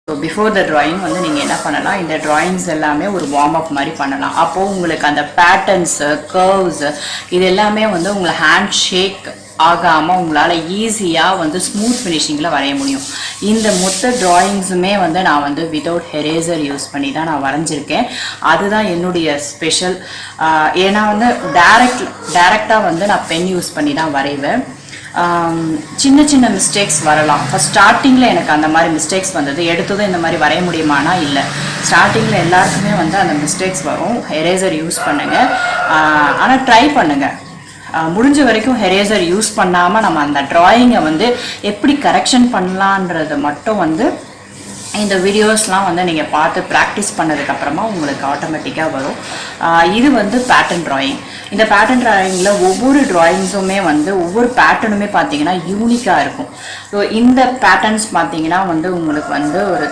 So before the drawing வந்து நீங்கள் என்ன பண்ணலாம், இந்த ட்ராயிங்ஸ் எல்லாமே ஒரு வார்ம் அப் மாதிரி பண்ணலாம். அப்போது உங்களுக்கு அந்த பேட்டர்ன்ஸு, கர்வ்ஸு இது எல்லாமே வந்து உங்களை ஹேண்ட் ஷேக் ஆகாமல் உங்களால் ஈஸியாக வந்து ஸ்மூத் ஃபினிஷிங்கில் வரைய முடியும். இந்த மொத்த ட்ராயிங்ஸுமே வந்து நான் வந்து வித்தவுட் எரேசர் யூஸ் பண்ணி தான் நான் வரைஞ்சிருக்கேன். அதுதான் என்னுடைய ஸ்பெஷல். ஏன்னா வந்து டேரெக்டாக வந்து நான் பென் யூஸ் பண்ணி தான் வரைவேன். சின்ன சின்ன மிஸ்டேக்ஸ் வரலாம். ஃபஸ்ட் ஸ்டார்டிங்கில் எனக்கு அந்த மாதிரி மிஸ்டேக்ஸ் வந்தது. எடுத்ததும் இந்த மாதிரி வரைய முடியுமானா இல்லை. ஸ்டார்டிங்கில் எல்லாருக்குமே வந்து அந்த மிஸ்டேக்ஸ் வரும். எரேசர் யூஸ் பண்ணுங்கள், ஆனால் ட்ரை பண்ணுங்கள். முடிஞ்ச வரைக்கும் எரேசர் யூஸ் பண்ணாமல் நம்ம அந்த ட்ராயிங்கை வந்து எப்படி கரெக்ஷன் பண்ணலான்றது மட்டும் வந்து இந்த வீடியோஸ்லாம் வந்து நீங்கள் பார்த்து ப்ராக்டிஸ் பண்ணதுக்கப்புறமா உங்களுக்கு ஆட்டோமேட்டிக்காக வரும். இது வந்து பேட்டர்ன் ட்ராயிங். இந்த பேட்டர்ன் ட்ராயிங்கில் ஒவ்வொரு ட்ராயிங்ஸுமே வந்து ஒவ்வொரு பேட்டர்னுமே பார்த்தீங்கன்னா யூனிக்காக இருக்கும். ஸோ இந்த பேட்டர்ன்ஸ் பார்த்தீங்கன்னா வந்து உங்களுக்கு வந்து ஒரு